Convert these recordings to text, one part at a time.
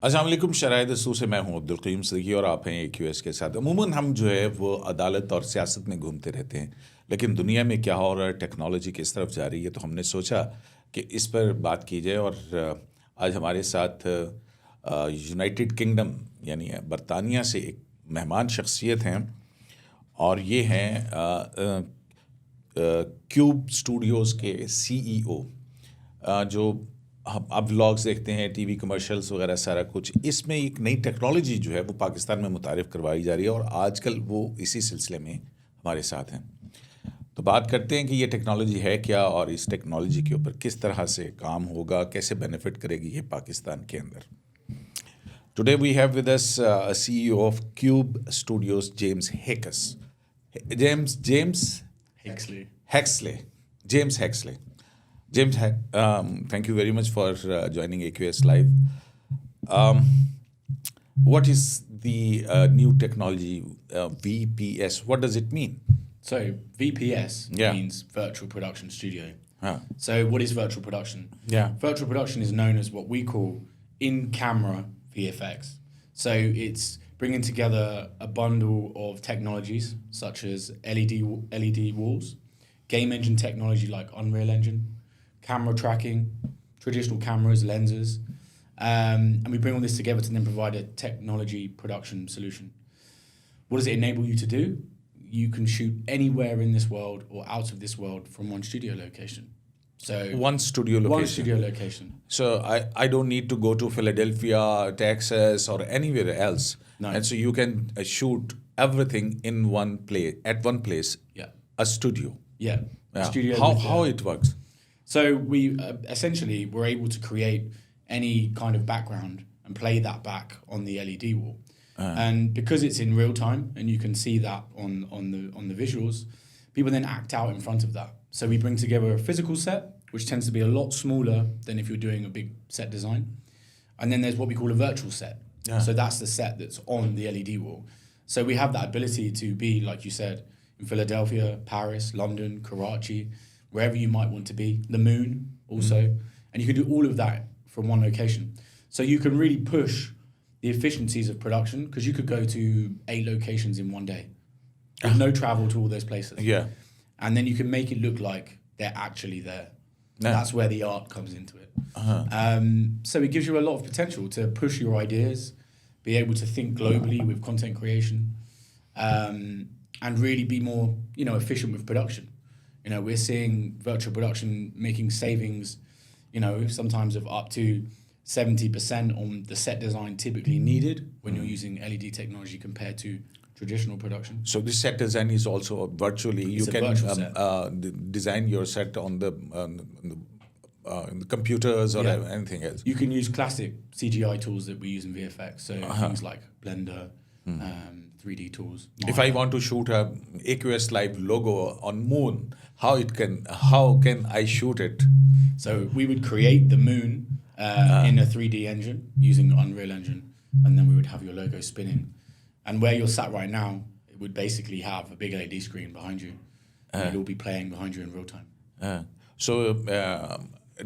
अस्सलाम वालेकुम शराय दस्तूर से मैं हूं अब्दुल क़य्यूम सिद्दीकी और आप हैं AQS के साथ। अमूमन हम जो है वो अदालत और सियासत में घूमते रहते हैं, लेकिन दुनिया में क्या हो रहा है, टेक्नोलॉजी किस तरफ जा रही है, तो हमने सोचा कि इस पर बात की जाए। और आज हमारे साथ यूनाइटेड किंगडम यानी बरतानिया से एक मेहमान शख्सियत हैं और ये हैं क्यूब स्टूडियोज़ के CEO, जो आप व्लॉग्स देखते हैं, टीवी कमर्शियल्स वगैरह सारा कुछ। इसमें एक नई टेक्नोलॉजी जो है वो पाकिस्तान में मुतारिफ़ करवाई जा रही है और आजकल वो इसी सिलसिले में हमारे साथ हैं। तो बात करते हैं कि ये टेक्नोलॉजी है क्या और इस टेक्नोलॉजी के ऊपर किस तरह से काम होगा, कैसे बेनिफिट करेगी ये पाकिस्तान के अंदर। Today we have with us CEO of Cube Studios James Hakesley. James, thank you very much for joining AQSLive. What is the new technology, VPS? What does it mean? So VPS means Virtual Production Studio. So what is virtual production? Virtual production is known as what we call in-camera VFX. So it's bringing together a bundle of technologies such as LED walls, game engine technology like Unreal Engine, camera tracking, traditional cameras, lenses, and we bring all this together to then provide a technology production solution. What does it enable you to do? You can shoot anywhere in this world or out of this world from one studio location. So one studio location. So I don't need to go to Philadelphia, Texas, or anywhere else. No. And so you can shoot everything in one place, at one place. Yeah. A studio. Yeah. Yeah. Studio How it works? So we essentially were able to create any kind of background and play that back on the LED wall. And because it's in real time and you can see that on the visuals, people then act out in front of that. So we bring together a physical set, which tends to be a lot smaller than if you're doing a big set design. And then there's what we call a virtual set. So that's the set that's on the LED wall. So we have that ability to be, like you said, in Philadelphia, Paris, London, Karachi, wherever you might want to be, the moon also. And you can do all of that from one location. So you can really push the efficiencies of production because you could go to 8 locations in one day with no travel to all those places. Yeah. And then you can make it look like they're actually there. That's where the art comes into it. So it gives you a lot of potential to push your ideas, be able to think globally with content creation, and really be more, efficient with production. We're seeing virtual production making savings, sometimes of up to 70% on the set design typically needed when you're using LED technology compared to traditional production. So this set design is also virtually. It's you can design your set on the computers or anything else. You can use classic CGI tools that we use in VFX. So things like Blender, 3D tools. If I want to shoot a AQSLive logo on moon, how can I shoot it? So we would create the moon in a 3D engine using Unreal Engine, and then we would have your logo spinning. And where you're sat right now, it would basically have a big LED screen behind you, and it'll be playing behind you in real time. So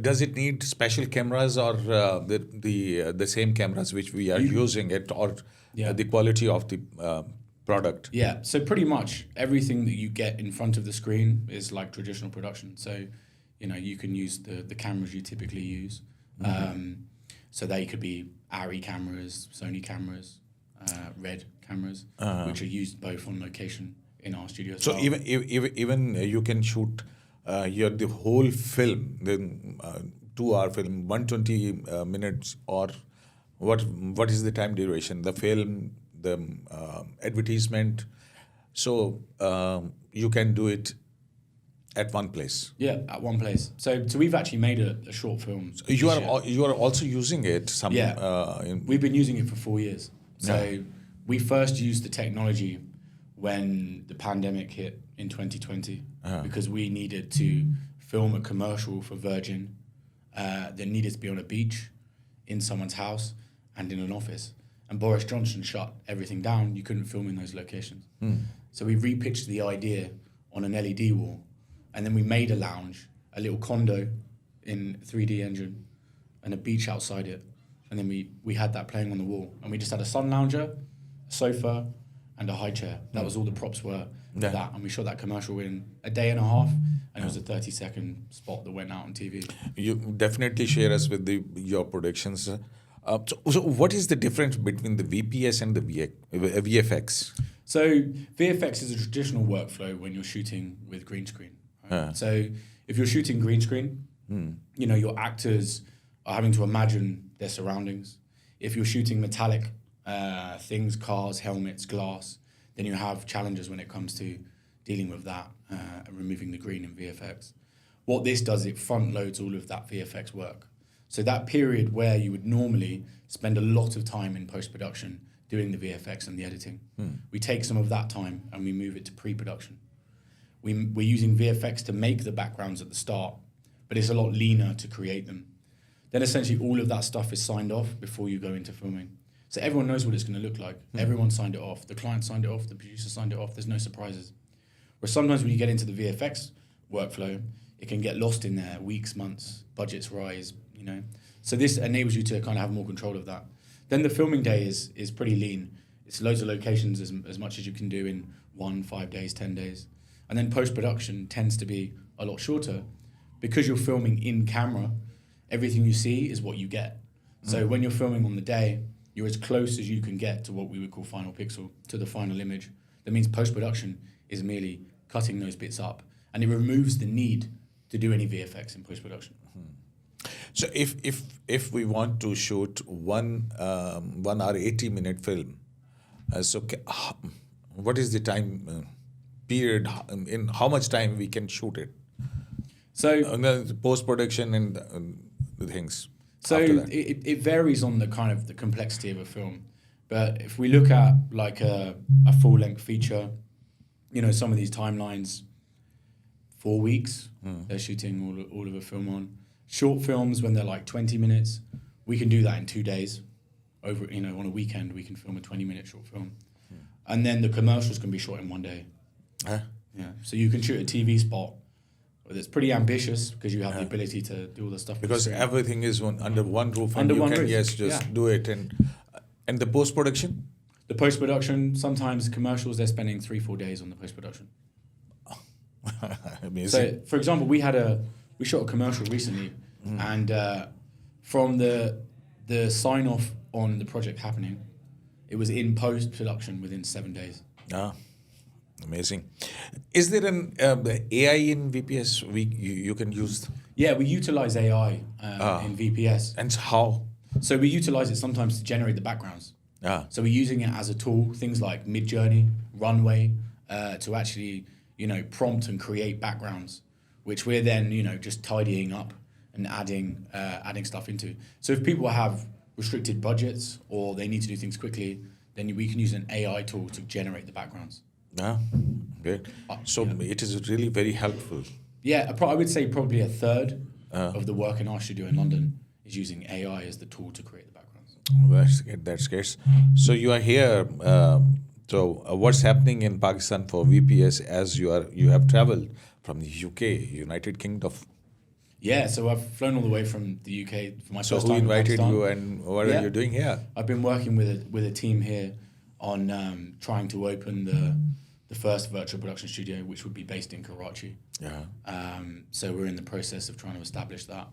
does it need special cameras or the same cameras which we are using it, or the quality of the product? Yeah, so pretty much everything that you get in front of the screen is like traditional production. So, you can use the cameras you typically use. So they could be ARRI cameras, Sony cameras, Red cameras, which are used both on location in our studio. So even you can shoot the whole film, the 2-hour film, 120 minutes, or what is the time duration? The film, the advertisement. So you can do it at one place. Yeah, at one place. So we've actually made a short film. So you are also using it. We've been using it for 4 years. So we first used the technology when the pandemic hit in 2020 because we needed to film a commercial for Virgin that needed to be on a beach, in someone's house, and in an office. And Boris Johnson shut everything down. You couldn't film in those locations. So we repitched the idea on an LED wall, and then we made a lounge, a little condo in 3D engine, and a beach outside it. and then we had that playing on the wall, and we just had a sun lounger, a sofa, and a high chair. That was all the props were. Yeah. That, and we shot that commercial in a day and a half, and it was a 30-second spot that went out on TV. You definitely share us with your productions. So what is the difference between the VPS and the VFX? So VFX is a traditional workflow when you're shooting with green screen. Right? So if you're shooting green screen, you know, your actors are having to imagine their surroundings. If you're shooting metallic things, cars, helmets, glass, then you have challenges when it comes to dealing with that and removing the green in VFX. What this does, it front loads all of that VFX work. So that period where you would normally spend a lot of time in post-production doing the VFX and the editing, we take some of that time and we move it to pre-production. We're using VFX to make the backgrounds at the start, but it's a lot leaner to create them. Then essentially all of that stuff is signed off before you go into filming. So everyone knows what it's going to look like. Everyone signed it off. The client signed it off. The producer signed it off. There's no surprises. Where sometimes when you get into the VFX workflow, it can get lost in there, weeks, months, budgets rise, you know. So this enables you to kind of have more control of that. Then the filming day is pretty lean. It's loads of locations as much as you can do in 1, 5 days, 10 days. And then post-production tends to be a lot shorter. Because you're filming in camera, everything you see is what you get. So when you're filming on the day, you're as close as you can get to what we would call final pixel, to the final image. That means post-production is merely cutting those bits up, and it removes the need to do any VFX in post-production. So if we want to shoot 1 hour 80-minute film, what is the time period? In how much time we can shoot it? So post-production and the things. So it varies on the kind of the complexity of a film. But if we look at like a full-length feature, you know, some of these timelines, 4 weeks, they're shooting all of a film on. Short films, when they're like 20 minutes, we can do that in 2 days. Over, you know, on a weekend, we can film a 20-minute short film. And then the commercials can be shot in 1 day. Huh? Yeah. So you can shoot a TV spot that's pretty ambitious because you have the ability to do all the stuff. Because everything is under one roof, and Under you one can roof, do it. And the post-production? The post-production, sometimes commercials, they're spending 3-4 days on the post-production. Amazing. So, for example, we shot a commercial recently, and from the sign-off on the project happening, it was in post-production within 7 days. Amazing. Is there an AI in VPS you can use? Yeah, we utilize AI in VPS. And how? So we utilize it sometimes to generate the backgrounds. So we're using it as a tool, things like Mid-Journey, Runway, to actually, you know, prompt and create backgrounds, which we're then, you know, just tidying up and adding stuff into. So if people have restricted budgets or they need to do things quickly, then we can use an AI tool to generate the backgrounds. Great. So it is really very helpful. Yeah, I would say probably a third of the work in our studio in London is using AI as the tool to create the backgrounds. That's great. So you are here. So what's happening in Pakistan for VPS as you have traveled from the UK, United Kingdom? Yeah, so I've flown all the way from the UK for my first time. So who invited in you, and what are you doing here? I've been working with a team here on trying to open the first virtual production studio, which would be based in Karachi. So we're in the process of trying to establish that.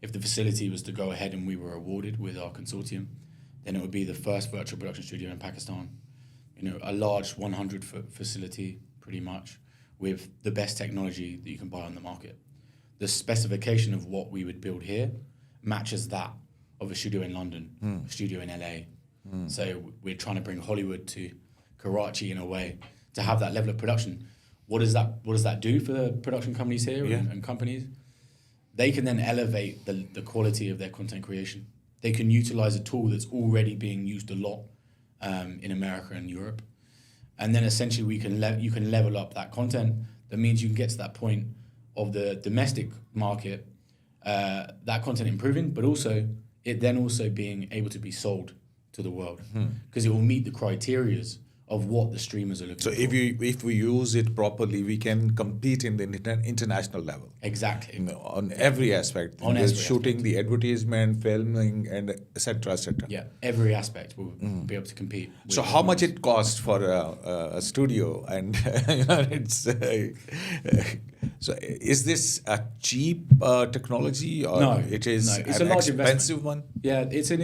If the facility was to go ahead and we were awarded with our consortium, then it would be the first virtual production studio in Pakistan. You know, a large 100-foot facility, pretty much, with the best technology that you can buy on the market. The specification of what we would build here matches that of a studio in London, a studio in LA. So we're trying to bring Hollywood to Karachi in a way to have that level of production. What does that do for the production companies here and companies? They can then elevate the quality of their content creation. They can utilize a tool that's already being used a lot in America and Europe. And then essentially you can level up that content. That means you can get to that point of the domestic market, that content improving, but also it then also being able to be sold to the world because it will meet the criterias of what the streamers are looking So for. if we use it properly, we can compete in the international level. Exactly. On every aspect. On every shooting, the advertisement, filming, and et cetera, et cetera. Yeah, every aspect will be able to compete. So how much it costs for a studio, and it's so is this a cheap technology, or No, it is no, it's an a large expensive one? Yeah, it's a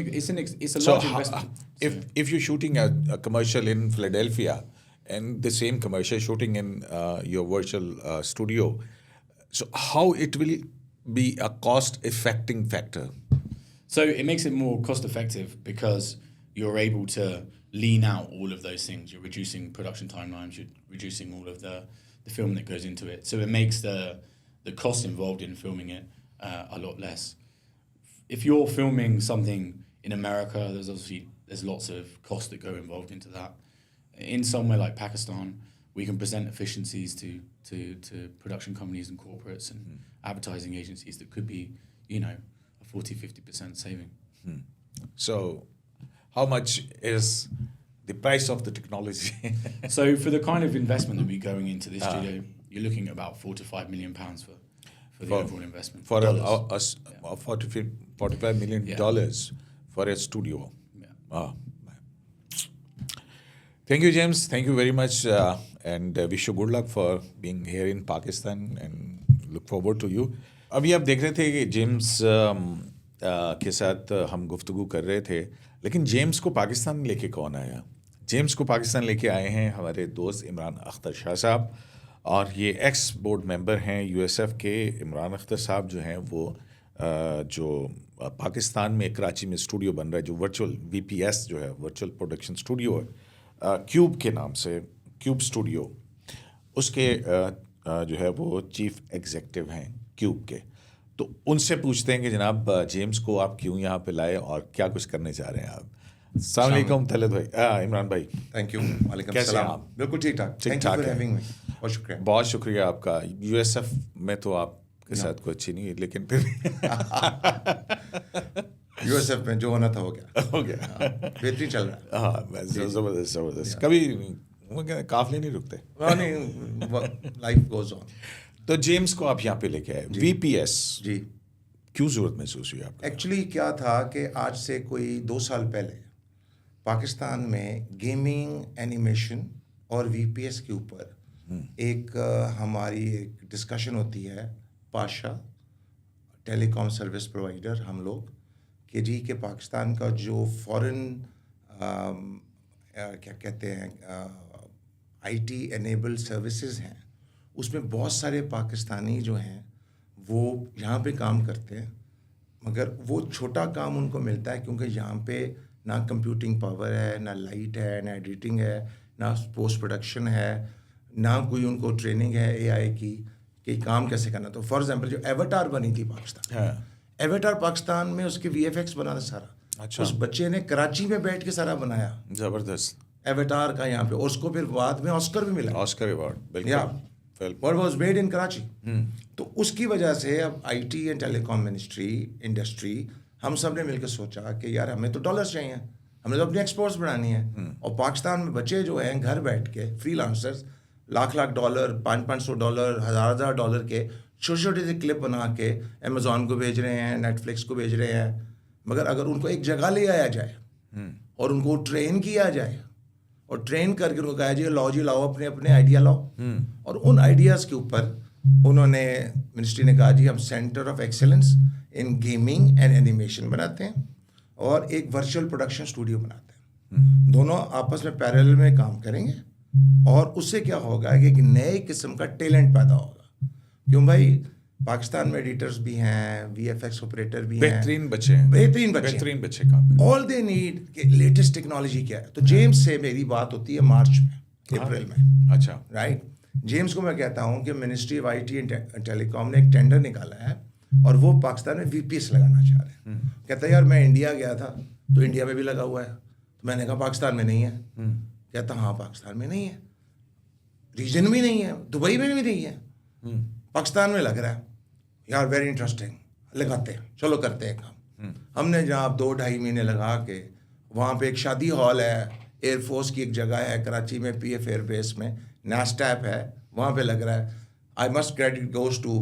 So large investment. if you're shooting a commercial in Philadelphia and the same commercial shooting in your virtual studio, so how it will be a cost-affecting factor? So it makes it more cost effective because you're able to lean out all of those things. You're reducing production timelines. You're reducing all of the film that goes into it. So it makes the cost involved in filming it a lot less. If you're filming something in America, there's lots of costs that go involved into that. In somewhere like Pakistan, we can present efficiencies to production companies and corporates and advertising agencies that could be, a 40-50% saving. So how much is the price of the technology? So for the kind of investment that we're going into this studio, you're looking at about £4 to £5 million for the overall investment. For Dollars. $45 million for a studio. Yeah. Thank you, James. Thank you very much, and wish you good luck for being here in Pakistan, and look forward to you. ابھی آپ دیکھ رہے تھے کہ James کے ساتھ ہم گفتگو کر رہے تھے، لیکن جیمس کو پاکستان لے کے کون آیا؟ جیمس کو پاکستان لے کے آئے ہیں ہمارے دوست عمران اختر شاہ صاحب، اور یہ ایکس بورڈ ممبر ہیں یو ایس ایف کے. عمران اختر صاحب جو ہیں وہ جو پاکستان میں کراچی میں اسٹوڈیو بن رہا ہے جو ورچوئل VPS جو ہے ورچوئل پروڈکشن اسٹوڈیو ہے، کیوب کے نام سے، کیوب اسٹوڈیو، اس کے جو ہے وہ چیف ایگزیکٹو ہیں کیوب کے. تو ان سے پوچھتے ہیں کہ جناب جیمس کو آپ کیوں یہاں پہ لائے اور کیا کچھ کرنے چاہ رہے ہیں آپ. السلام علیکم طلعت بھائی، عمران بھائی. Thank you. وعلیکم کیسے ہیں السلام. آپ؟ بالکل ٹھیک ٹھاک. ٹھیک ٹھاک ہے. بہت شکریہ. بہت شکریہ آپ کا. یو ایس ایف میں تو آپ کے ساتھ کوئی اچھی نہیں ہے، لیکن پھر یو ایس ایف میں جو ہونا تھا ہو گیا. ہو گیا، بہترین چل رہا ہے. ہاں زبردست زبردست. کبھی قافلے نہیں رکتے. Life goes on. تو جیمس کو آپ یہاں پہ لے کے آئے VPS. جی. کیوں ضرورت محسوس ہوئی آپ کو؟ ایکچولی کیا تھا کہ آج سے کوئی 2 سال پہلے پاکستان میں گیمنگ، اینیمیشن اور VPS کے اوپر ایک ہماری ایک ڈسکشن ہوتی ہے پاشا ٹیلی کام سروس پرووائڈر ہم لوگ کہ جی کہ پاکستان کا جو فورن کیا کہتے ہیں IT انیبلڈ سروسز ہیں، اس میں بہت سارے پاکستانی جو ہیں وہ یہاں پہ کام کرتے ہیں، مگر وہ چھوٹا کام ان کو ملتا ہے کیونکہ یہاں پہ نہ کمپیوٹنگ پاور ہے، نہ لائٹ ہے، نہ ایڈیٹنگ ہے، نہ پوسٹ پروڈکشن ہے، نہ کوئی ان کو ٹریننگ ہے AI کی کہ کام کیسے کرنا. تو فار ایگزامپل جو ایواتار بنی تھی پاکستان، ایواتار پاکستان میں اس کے VFX بنا تھا سارا. اس بچے نے کراچی میں بیٹھ کے سارا بنایا. زبردست. ایواتار کا یہاں پہ، اور اس کو پھر بعد میں آسکر بھی ملا. Oscar award. بالکل. What was made in Karachi. تو اس کی وجہ سے اب IT and telecom industry ہم سب نے مل کے سوچا کہ یار ہمیں تو ڈالرز چاہیے، ہم نے تو اپنی ایکسپورٹس بڑھانی ہے. اور پاکستان میں بچے جو ہیں گھر بیٹھ کے فری لانسرز $1,00,000 $500 $1,000 کے چھوٹے چھوٹے سے کلپ بنا کے امیزون کو بھیج رہے ہیں، نیٹفلکس کو بھیج رہے ہیں. مگر اگر ان کو ایک جگہ لے آیا جائے اور ان کو ٹرین کیا جائے اور ٹرین کر کے ان کو کہا جائے لاؤ جی لاؤ اپنے آئیڈیا لاؤ، اور ان آئیڈیاز کے اوپر انہوں نے منسٹری نے کہا جی ہم centre of excellence in gaming and animation بناتے ہیں اور ایک ورچوئل پروڈکشن اسٹوڈیو بناتے ہیں. دونوں آپس میں پیرل میں کام کریں گے اور اس سے کیا ہوگا کہ ایک نئے قسم کا ٹیلنٹ پیدا ہوگا. کیوں بھائی پاکستان میں ایڈیٹرز بھی ہیں، VFX آپریٹر بھی ہیں، بہترین بچے ہیں، بہترین بچے کام. آل دے نیڈ کہ لیٹسٹ ٹیکنالوجی کیا ہے. تو جیمس سے میری بات ہوتی ہے مارچ میں، اپریل میں. اچھا رائٹ. جیمس کو میں کہتا ہوں کہ منسٹری آف IT اینڈ ٹیلی کام نے ایک ٹینڈر نکالا ہے اور وہ پاکستان میں VPS لگانا چاہ رہے ہیں. کہتا ہے یار میں انڈیا گیا تھا تو انڈیا میں بھی لگا ہوا ہے. تو میں نے کہا پاکستان میں نہیں ہے. کہتا ہاں پاکستان میں نہیں ہے، ریجن بھی نہیں ہے، دبئی میں بھی نہیں ہے، پاکستان میں لگ رہا ہے. یار ویری انٹرسٹنگ، لگاتے ہیں، چلو کرتے ہیں کام. ہم نے جناب 2-2.5 مہینے لگا کے وہاں پہ ایک شادی ہال ہے، ایئر فورس کی ایک جگہ ہے کراچی میں, پی ایف ایئر بیس میں, نیسٹیپ ہے, وہاں پہ لگ رہا ہے. I must credit goes to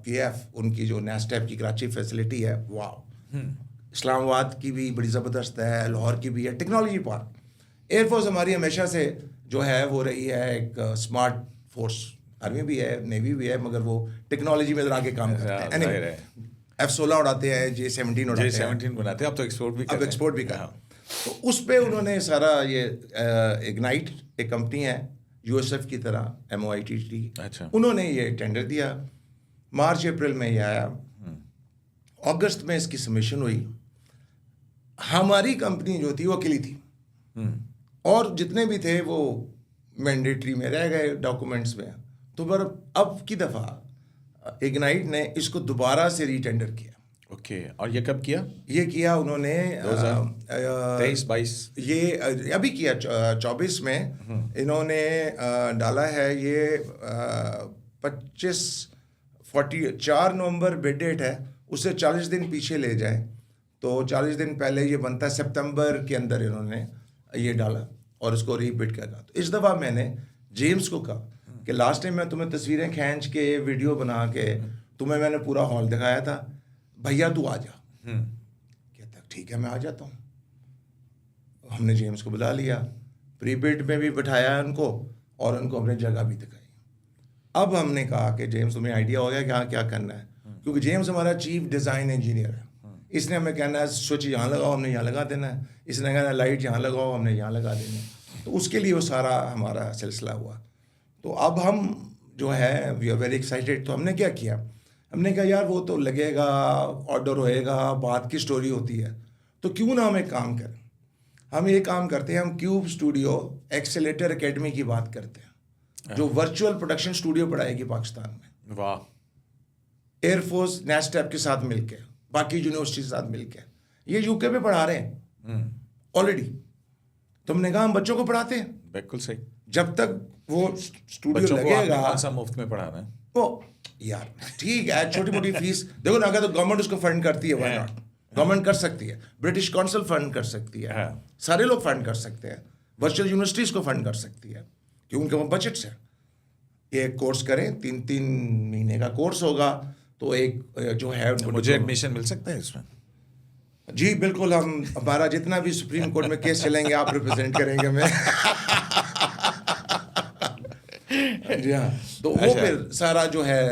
P F, ان کی جو نیسٹیپ کی کراچی فیسلٹی ہے, واو. اسلام آباد کی بھی بڑی زبردست ہے, لاہور کی بھی ہے, ٹیکنالوجی پارک. ایئر فورس ہماری ہمیشہ سے جو ہے وہ رہی ہے ایک اسمارٹ فورس. آرمی بھی ہے, نیوی بھی ہے, مگر وہ ٹیکنالوجی میں ذرا آگے کام کرتے ہیں. F-16 اڑاتے ہیں, J-17 اڑاتے ہیں, J-17 بناتے ہیں, اب تو ایکسپورٹ بھی کر رہے ہیں. تو اس پہ انہوں نے سارا یہ اگنائٹ ایک کمپنی ہے یو ایس ایف کی طرح, MOITT, انہوں نے یہ ٹینڈر دیا. مارچ اپریل میں یہ آیا, اگست میں اس کی سبمیشن ہوئی. ہماری کمپنی جو تھی وہ اکیلی تھی, اور جتنے بھی تھے وہ مینڈیٹری میں رہ گئے ڈاکومنٹس میں. تو پر اب کی دفعہ اگنائٹ نے اس کو دوبارہ سے ری ٹینڈر کیا. اوکے, اور یہ کب کیا؟ یہ کیا انہوں نے 23-22, یہ ابھی کیا 24 میں. انہوں نے ڈالا ہے یہ 4 نومبر بیڈ ڈیٹ ہے, اس سے 40 دن پیچھے لے جائیں تو 40 دن پہلے یہ بنتا ہے سپتمبر کے اندر انہوں نے یہ ڈالا اور اس کو ریپیٹ کیا. تو اس دفعہ میں نے جیمس کو کہا کہ لاسٹ ٹائم میں تمہیں تصویریں کھینچ کے ویڈیو بنا کے تمہیں میں نے پورا ہال دکھایا تھا, بھیا تو آ جا. کہتا ٹھیک ہے میں آ جاتا ہوں. ہم نے جیمس کو بلا لیا, پری بیڈ میں بھی بٹھایا ان کو, اور ان کو اپنی جگہ بھی دکھائی. اب ہم نے کہا کہ جیمس تمہیں آئیڈیا ہو گیا کہ ہاں کیا کرنا ہے, کیونکہ جیمس ہمارا چیف ڈیزائن انجینئر ہے. اس نے ہمیں کہنا ہے سوئچ یہاں لگاؤ, ہم نے یہاں لگا دینا ہے. اس نے کہنا ہے لائٹ یہاں لگاؤ, ہم نے یہاں لگا دینا ہے. تو اس کے لیے وہ سارا ہمارا سلسلہ ہوا. تو اب ہم جو ہے وی آر ویری ایکسائٹیڈ. تو ہم نے کیا کیا, ہم نے کہا یار وہ تو لگے گا, آرڈر ہوئے گا, بات کی سٹوری ہوتی ہے, تو کیوں نہ ہم ایک کام کریں. ہم یہ کام کرتے ہیں, ہم کیوب اسٹوڈیو ایکسیلیٹر اکیڈمی کی بات کرتے ہیں, جو ورچوئل پروڈکشن اسٹوڈیو پڑھائے گی پاکستان میں. واہ. ایئر فورس نیسٹیپ کے ساتھ مل کے, باقی یونیورسٹی کے ساتھ مل کے, یہ یو کے پہ پڑھا رہے ہیں آلریڈی. تم نے کہا ہم بچوں کو پڑھاتے ہیں. بالکل صحیح. جب تک وہ اسٹوڈیو لگے گا, مفت میں پڑھانا ہے وہ یار ٹھیک ہے, چھوٹی موٹی فیس دیکھو نا, اگر تو گورنمنٹ اس کو فنڈ کرتی ہے, وائی ناٹ. گورنمنٹ کر سکتی ہے, برٹش کونسل فنڈ کر سکتی ہے, سارے لوگ فنڈ کر سکتے ہیں, ورچوئل یونیورسٹیز کو فنڈ کر سکتی ہے, کیونکہ وہ بجٹس ہیں. ایک کورس کریں, 3 مہینے کا کورس ہوگا, تو ایک جو ہے مجھے ایڈمیشن مل سکتا ہے اس میں؟ جی بالکل, ہمارا جتنا بھی سپریم کورٹ میں کیس چلیں گے آپ ریپرزینٹ کریں گے میں. جی ہاں. تو وہ پھر سارا جو ہے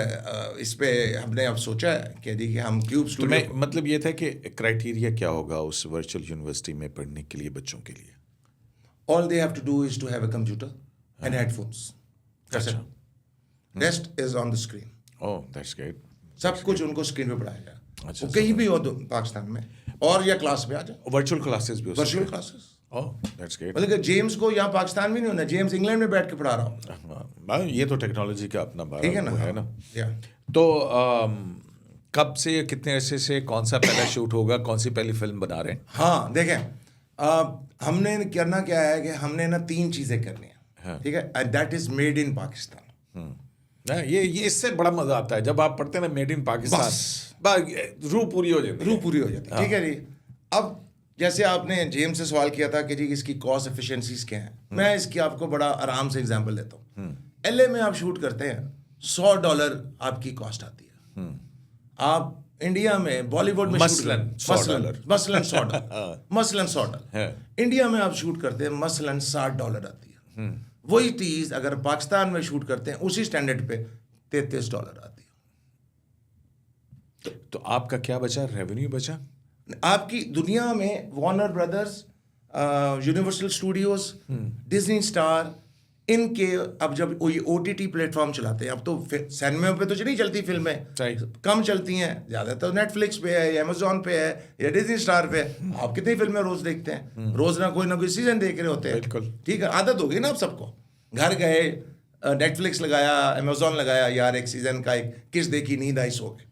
اس پہ ہم نے اب سوچا ہے کہ جی کہ ہم کیوب اسٹوڈیو. مطلب یہ تھا کہ کرائٹیریا کیا ہوگا اس ورچوئل یونیورسٹی میں پڑھنے کے لیے بچوں کے لیے؟ All they have to do is to have a computer and headphones. That's it. Rest is on the screen. Oh, that's great. سب کچھ ان کو اسکرین پہ پڑھایا جائے, وہ کہیں بھی ہو پاکستان میں, اور یا کلاس میں آ جائے. ورچوئل کلاسز بھی, ورچوئل کلاسز. That's great. مطلب کہ جیمس کو یہاں پاکستان میں نہیں ہونا, جیمس انگلینڈ میں بیٹھ کے پڑھا رہا ہوں. یہ تو ٹیکنالوجی کا اپنا بارہ ہے نا. تو کب سے, کتنے عرصے سے, کون سا پہلا شوٹ ہوگا, کون سی پہلی فلم بنا رہے ہیں؟ ہاں دیکھیں, ہم نے کرنا کیا ہے کہ ہم نے نا 3 چیزیں کرنی ہیں, ٹھیک ہے, and that is made in Pakistan. یہ اس سے بڑا مزہ آتا ہے جب آپ پڑھتے ہیں نا میڈ ان پاکستان, روح پوری ہو جاتی ہے. ٹھیک ہے جی. اب جیسے آپ نے جیمس سے سوال کیا تھا کہ جی اس کی کاسٹ ایفیشنسیز کیا ہیں, میں اس کی آپ کو بڑا آرام سے ایگزامپل دیتا ہوں. LA میں آپ شوٹ کرتے ہیں, $100 آپ کی کاسٹ آتی ہے. آپ انڈیا میں بالی ووڈ میں مثلاً $100 انڈیا میں آپ شوٹ کرتے ہیں مثلاً $60 آتی ہے. وہی چیز اگر پاکستان میں شوٹ کرتے ہیں اسی اسٹینڈرڈ پہ $33 آتی ہے. تو آپ کا کیا بچا, ریونیو بچا آپ کی دنیا میں. Warner Brothers, Universal Studios, Disney Star, ان کے اب جب OTT پلیٹ فارم چلاتے ہیں, اب تو سینما پہ تو نہیں چلتی فلمیں, کم چلتی ہیں, زیادہ تر نیٹ فلکس پہ ہے یا امیزون پہ ہے یا ڈزنی اسٹار پہ. آپ کتنی فلمیں روز دیکھتے ہیں, روز نہ کوئی سیزن دیکھ رہے ہوتے ہیں. ٹھیک ہے, عادت ہوگی نا آپ سب کو, گھر گئے نیٹ فلکس لگایا, امیزون لگایا, یار ایک سیزن کا ایک کس دیکھی, نیند آئی, سو گئے.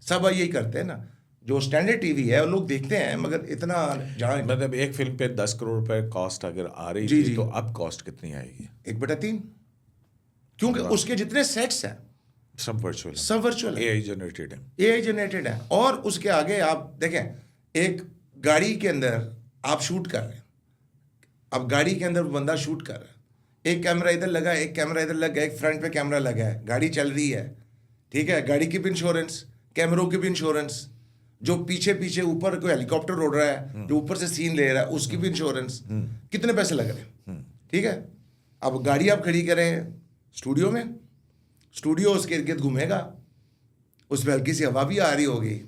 سب یہی کرتے ہیں نا. جو اسٹینڈرڈ ٹی وی ہے وہ لوگ دیکھتے ہیں, مگر اتنا جہاں مطلب ایک فلم پہ 10 کروڑ روپے کاسٹ اگر آ رہی تھی تو اب کاسٹ کتنی آئے گی؟ 1/3, کیونکہ اس کے جتنے سیٹس ہیں سب ورچوئل اے آئی جنریٹڈ ہیں. اور اس کے آگے آپ دیکھیں, ایک گاڑی کے اندر آپ شوٹ کر رہے ہیں, اب گاڑی کے اندر بندہ شوٹ کر رہا ہے, ایک کیمرہ ادھر لگا ہے, ایک کیمرہ ادھر لگا ہے, ایک فرنٹ پہ کیمرہ لگا ہے, گاڑی چل رہی ہے, ٹھیک ہے, گاڑی کی بھی انشورنس, کیمروں کی بھی انشورنس, جو پیچھے پیچھے اوپر کوئی ہیلی کاپٹر اڑ رہا ہے, جو اوپر سے سین لے رہا ہے, اس کی بھی انشورنس, کتنے پیسے لگ رہے ہیں, ٹھیک ہے. اب گاڑی آپ کھڑی کریں اسٹوڈیو میں, اسٹوڈیو اس کے ارد گرد گھومے گا, اس میں ہلکی سی ہوا بھی آ رہی ہوگی,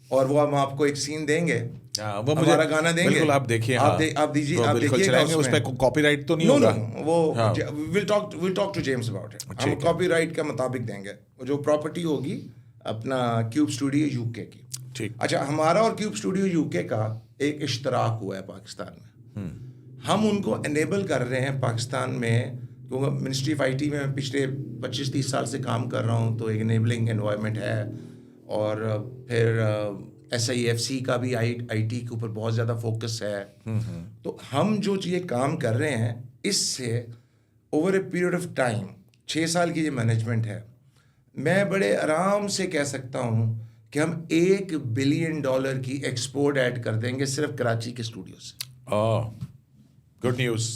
اور وہ ہم آپ کو ایک سین دیں گے, ہمارا گانا دیں گے, بالکل آپ دیکھیے, آپ دیجیے, آپ دیکھیے گا اس پہ کاپی رائٹ تو نہیں ہوگا, وہ we'll talk to James about it, ہم کاپی رائٹ کا مطابق دیں گے, جو پراپرٹی ہوگی اپنا کیوب اسٹوڈیو یو کے کی. ٹھیک. اچھا, ہمارا اور کیوب اسٹوڈیو یو کے کا ایک اشتراک ہوا ہے پاکستان میں, ہم ان کو انیبل کر رہے ہیں پاکستان میں, کیونکہ منسٹری آف آئی ٹی میں پچھلے 25-30 سال سے کام کر رہا ہوں, تو ایک انیبلنگ انوائرمنٹ ہے, اور پھر SIFC کا بھی آئی ٹی کے اوپر بہت زیادہ فوکس ہے. تو ہم جو یہ کام کر رہے ہیں, اس سے over a period of time 6 سال کی یہ مینجمنٹ ہے, میں بڑے آرام سے کہہ سکتا ہوں کہ ہم $1 بلین کی ایکسپورٹ ایڈ کر دیں گے صرف کراچی کے اسٹوڈیو سے. Good news.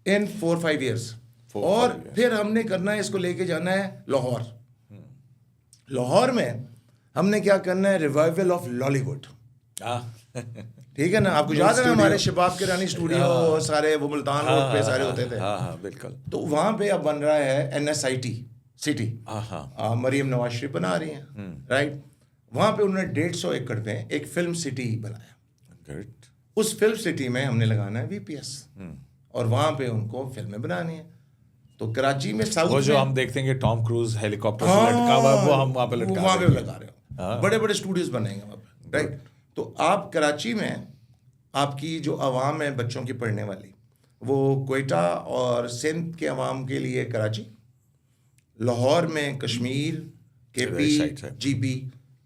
ان 4-5 ایئرس. اور پھر ہم نے کرنا ہے, اس کو لے کے جانا ہے لاہور. لاہور میں ہم نے کیا کرنا ہے, ریوائول آف لالی ووڈ. ٹھیک ہے نا, آپ کو یاد ہے نا ہمارے شباب کے رانی اسٹوڈیو سارے وہ ملتان روڈ پہ سارے ہوتے تھے. بالکل. تو وہاں پہ اب بن رہا ہے NSIT سٹی, مریم نواز شریف بنا رہی ہیں, رائٹ. وہاں پہ انہوں نے 150 ایکڑ پہ ایک فلم سٹی بنایا. اس فلم سٹی میں ہم نے لگانا ہے VPS, اور وہاں پہ ان کو فلمیں بنانی ہیں. تو کراچی میں وہ جو ہم دیکھتے ہیں کہ ٹام کروز ہیلی کاپٹر سے لٹکا ہوا ہے, وہ ہم وہاں پہ لگا رہے ہو, بڑے بڑے اسٹوڈیوز بنیں گے وہاں پہ, رائٹ. تو آپ کراچی میں آپ کی جو عوام ہے بچوں کی پڑھنے والی, وہ کوئٹہ اور سندھ کے عوام کے لیے کراچی, لاہور میں کشمیر, KP, GB,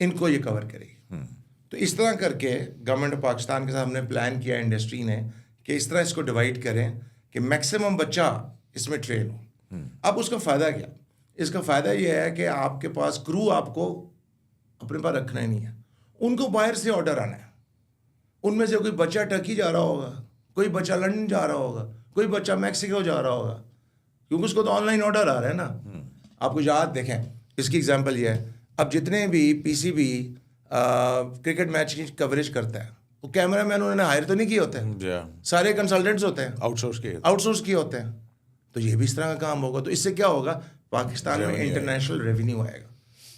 ان کو یہ کور کرے گی. تو اس طرح کر کے گورنمنٹ آف پاکستان کے ساتھ ہم نے پلان کیا انڈسٹری نے کہ اس طرح اس کو ڈیوائڈ کریں کہ میکسیمم بچہ اس میں ٹرین ہو. اب اس کا فائدہ کیا, اس کا فائدہ یہ ہے کہ آپ کے پاس کرو آپ کو اپنے پاس رکھنا ہی نہیں ہے, ان کو باہر سے آرڈر آنا ہے. ان میں سے کوئی بچہ ٹرکی جا رہا ہوگا, کوئی بچہ لنڈن جا رہا ہوگا, کوئی بچہ میکسیکو جا رہا ہوگا, کیونکہ اس کو تو آن لائن آرڈر آ رہا ہے نا. آپ کو یاد دیکھیں, اس کی ایگزامپل یہ ہے, اب جتنے بھی PCB کرکٹ میچ کی کوریج کرتا ہے, وہ کیمرہ مین انہوں نے ہائر تو نہیں کیے ہوتے ہیں, سارے کنسلٹنٹس ہوتے ہیں, آؤٹ سورس کیے ہوتے ہیں. تو یہ بھی اس طرح کا کام ہوگا. تو اس سے کیا ہوگا, پاکستان میں انٹرنیشنل ریونیو آئے گا.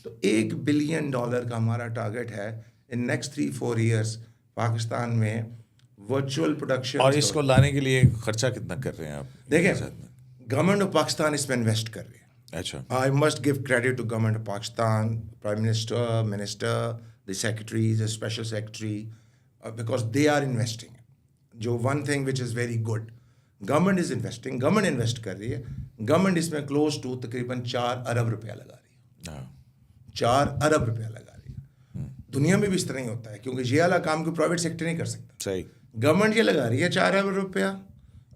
تو $1 بلین کا ہمارا ٹارگیٹ ہے ان نیکسٹ 3-4 ایئرس پاکستان میں ورچوئل پروڈکشن. اور اس کو لانے کے لیے خرچہ کتنا کر رہے ہیں آپ؟ دیکھیں, گورنمنٹ آف پاکستان اس میں انویسٹ کر رہی ہے. اچھا, I must give credit to government of Pakistan, Prime Minister, the secretaries, the special secretary, because they are investing. جو one thing which is very good, government is investing, government invest کر رہی ہے. government اس میں close to تقریباً $4 ارب لگا رہی ہے. 4 ارب روپیہ لگا رہی ہے. دنیا میں بھی اس طرح ہی ہوتا ہے, کیونکہ یہ والا کام کوئی پرائیویٹ سیکٹر نہیں کر سکتا. صحیح. گورنمنٹ یہ لگا رہی ہے 4 ارب روپیہ.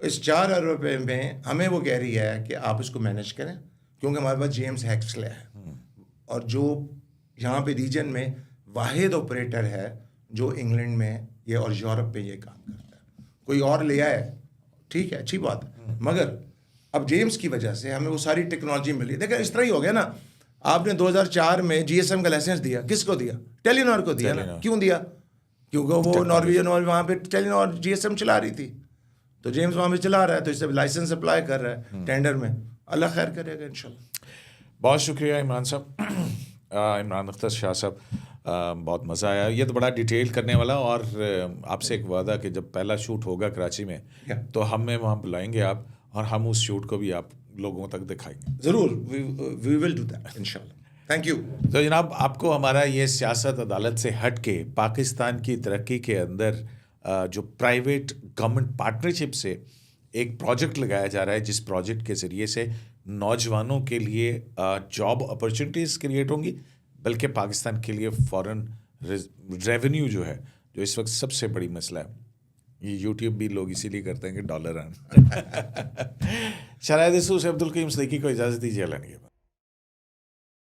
اس 4 ارب روپے میں ہمیں وہ کہہ رہی ہے کہ آپ اس کو مینیج کریں, کیونکہ ہمارے پاس جیمز ہیکسلے ہے, اور جو یہاں پہ ریجن میں واحد آپریٹر ہے جو انگلینڈ میں یہ اور یورپ پہ یہ کام کرتا ہے. کوئی اور لے آئے, ٹھیک ہے, اچھی بات ہے, مگر اب جیمز کی وجہ سے ہمیں وہ ساری ٹیکنالوجی ملی. دیکھیں اس طرح ہی ہو گیا نا, آپ نے 2004 میں GSM کا لائسنس دیا, کس کو دیا؟ ٹیلی نار کو دیا نا. کیوں دیا؟ کیونکہ وہ نارویجن وہاں پہ ٹیلی نار GSM چلا رہی تھی, تو جیمز وہاں پہ چلا رہا ہے, تو اس سے لائسنس اپلائی کر رہا ہے ٹینڈر میں. اللہ خیر کرے گا انشاءاللہ. بہت شکریہ عمران صاحب, عمران اختر شاہ صاحب, بہت مزہ آیا. یہ تو بڑا ڈیٹیل کرنے والا, اور آپ سے ایک وعدہ کہ جب پہلا شوٹ ہوگا کراچی میں تو ہمیں وہاں بلائیں گے آپ, اور ہم اس شوٹ کو بھی آپ لوگوں تک دکھائیں گے. ضرور, we will do that انشاءاللہ. Thank you. تو جناب, آپ کو ہمارا یہ سیاست عدالت سے ہٹ کے پاکستان کی ترقی کے اندر جو پرائیویٹ گورنمنٹ پارٹنرشپ سے ایک پروجیکٹ لگایا جا رہا ہے, جس پروجیکٹ کے ذریعے سے نوجوانوں کے لیے جاب اپرچونیٹیز کریٹ ہوں گی, بلکہ پاکستان کے لیے فورن ریونیو جو ہے, جو اس وقت سب سے بڑی مسئلہ ہے, یہ یوٹیوب بھی لوگ اسی لیے کرتے ہیں کہ ڈالر آن. شرائط سے عبدالقیم صدیقی کو اجازت دیجیے. اللہ